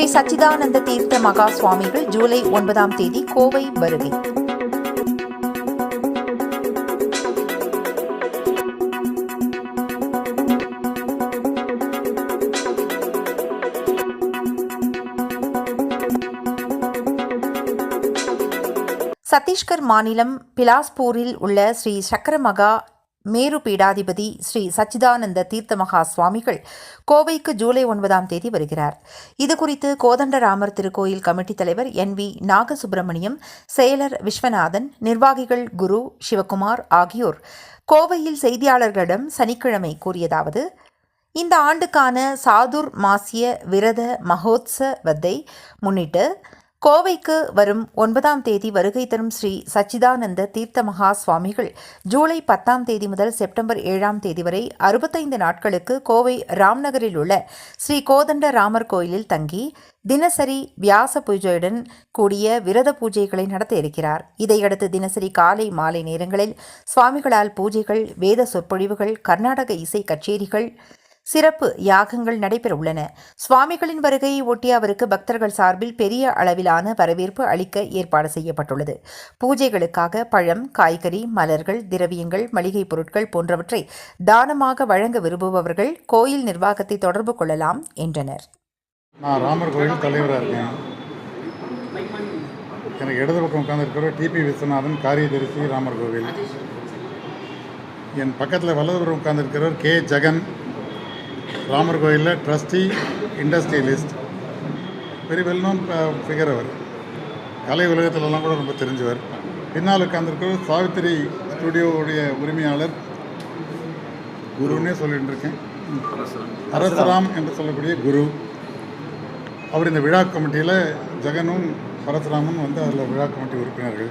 ஸ்ரீ சச்சிதானந்த தீர்த்த மகா சுவாமிகள் ஜூலை 9ஆம் தேதி கோவை வருகை. சத்தீஸ்கர் மாநிலம் பிலாஸ்பூரில் உள்ள ஸ்ரீ சக்கரமகா மேரு பீடாதிபதி ஸ்ரீ சச்சிதானந்த தீர்த்த மகா சுவாமிகள் கோவைக்கு ஜூலை 9ஆம் தேதி வருகிறார். இதுகுறித்து கோதண்டராமர் திருக்கோயில் கமிட்டி தலைவர் NV நாகசுப்பிரமணியம், செயலர் விஸ்வநாதன், நிர்வாகிகள் குரு, சிவகுமார் ஆகியோர் கோவையில் செய்தியாளர்களிடம் சனிக்கிழமை கூறியதாவது: இந்த ஆண்டுக்கான சாதுர் மாசிய விரத மகோத்சவத்தை முன்னிட்டு கோவைக்கு வரும் 9ஆம் தேதி வருகை தரும் ஸ்ரீ சச்சிதானந்த தீர்த்த மகா சுவாமிகள் ஜூலை 10ஆம் தேதி முதல் செப்டம்பர் 7ஆம் தேதி வரை 65 நாட்களுக்கு கோவை ராம்நகரில் உள்ள ஸ்ரீ கோதண்ட ராமர் கோயிலில் தங்கி தினசரி வியாச பூஜையுடன் கூடிய விரத பூஜைகளை நடத்த இருக்கிறார். இதையடுத்து தினசரி காலை மாலை நேரங்களில் சுவாமிகளால் பூஜைகள், வேத சொற்பொழிவுகள், கர்நாடக இசை கச்சேரிகள், சிறப்பு யாகங்கள் நடைபெற உள்ளன. சுவாமிகளின் வருகையை ஒட்டி அவருக்கு பக்தர்கள் சார்பில் பெரிய அளவிலான வரவேற்பு அளிக்க ஏற்பாடு செய்யப்பட்டுள்ளது. பூஜைகளுக்காக பழம், காய்கறி, மலர்கள், திரவியங்கள், மளிகை பொருட்கள் போன்றவற்றை தானமாக வழங்க விரும்புபவர்கள் கோயில் நிர்வாகத்தை தொடர்பு கொள்ளலாம் என்றனர். நான் ராமர் கோயில் தலைவராக இருக்கேன். எனக்கு இடது பக்கம் உட்கார்ந்துருக்கிற TP விஸ்வநாதன், காரியதரிசி, ராமர் கோவில். என் பக்கத்தில் வலதுபுறம் உட்கார்ந்துருக்கிறவர் K ஜெகன், ராமர் கோயிலில் trustee, industrialist, very well known figure. அவர் கலை உலகத்திலலாம் கூட ரொம்ப தெரிஞ்சவர். பின்னால் உட்கார்ந்துருக்கிறவர் சாவித்திரி ஸ்டுடியோவுடைய உரிமையாளர், குருன்னே சொல்லிட்டு இருக்கேன், பரசுராம் என்று சொல்லக்கூடிய குரு. அவர் இந்த விழா கமிட்டியில் ஜெகனும் பரசுராமும் அதில் விழா கமிட்டி உறுப்பினர்கள்.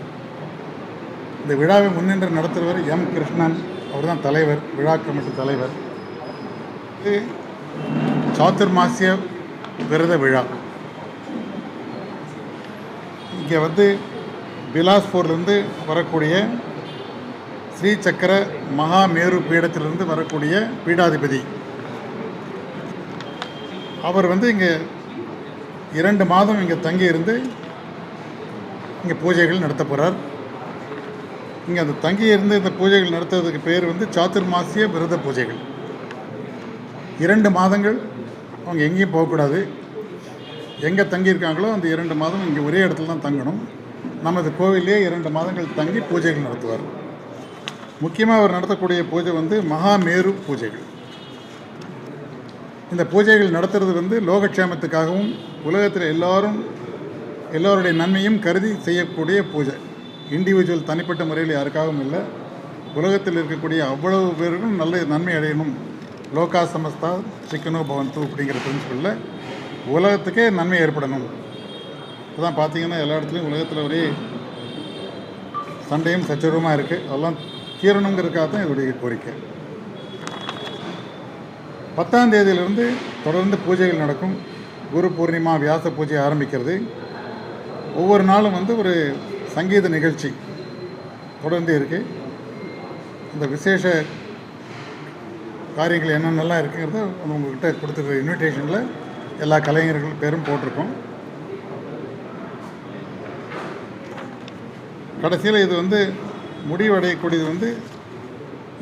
இந்த விழாவை முன்னின்று நடத்துகிறவர் M கிருஷ்ணன், அவர் தான் தலைவர், விழா கமிட்டி தலைவர். சாதுர்மாசிய விரத விழா இங்கே பிலாஸ்பூர்லேருந்து வரக்கூடிய ஸ்ரீ சக்கர மகா மேரு பீடத்திலிருந்து வரக்கூடிய பீடாதிபதி அவர் இங்கே 2 மாதம் இங்கே தங்கியிருந்து இங்கே பூஜைகள் நடத்த போகிறார். இங்கே அந்த தங்கியிருந்து இந்த பூஜைகள் நடத்துறதுக்கு பேர் சாதுர்மாசிய விரத பூஜைகள். 2 மாதங்கள் அவங்க எங்கேயும் போகக்கூடாது. எங்கே தங்கியிருக்காங்களோ அந்த 2 மாதம் இங்கே ஒரே இடத்துல தான் தங்கணும். நமது கோவிலே 2 மாதங்கள் தங்கி பூஜைகள் நடத்துவார். முக்கியமாக அவர் நடத்தக்கூடிய பூஜை மகா மேரு பூஜைகள். இந்த பூஜைகள் நடத்துறது லோகக்ஷேமத்துக்காகவும் உலகத்தில் எல்லோருடைய நன்மையும் கருதி செய்யக்கூடிய பூஜை. இண்டிவிஜுவல் தனிப்பட்ட முறையில் யாருக்காகவும் இல்லை, உலகத்தில் இருக்கக்கூடிய அவ்வளவு பேருக்கும் நல்ல நன்மை அடையணும், லோகா சமஸ்தா சிக்கனோ பவந்து அப்படிங்கிற பிரின்சிபலில் உலகத்துக்கே நன்மை ஏற்படணும். அதான் பார்த்தீங்கன்னா எல்லா இடத்துலையும் உலகத்தில் ஒரே சண்டையும் சச்சரவுமாக இருக்குது. அதெல்லாம் தீரணுங்கிறதுக்காக தான் இதோடைய கோரிக்கை. 10ஆம் தேதியிலிருந்து தொடர்ந்து பூஜைகள் நடக்கும். குரு பூர்ணிமா வியாச பூஜை ஆரம்பிக்கிறது. ஒவ்வொரு நாளும் ஒரு சங்கீத நிகழ்ச்சி தொடர்ந்து இருக்குது. இந்த விசேஷ காரியங்கள் என்னென்னலாம் இருக்குங்கிறத உங்கள்கிட்ட கொடுத்துருக்க இன்விடேஷனில் எல்லா கலைஞர்கள் பேரும் போட்டிருக்கோம். கடைசியில் இது முடிவடையக்கூடியது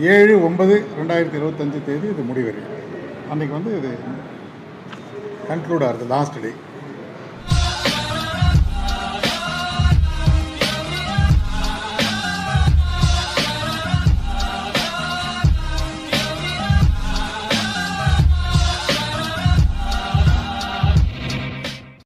7/9/2025 தேதி இது முடிவடையும். அன்றைக்கி இது கன்க்ளூட் ஆகுது, லாஸ்ட் டே.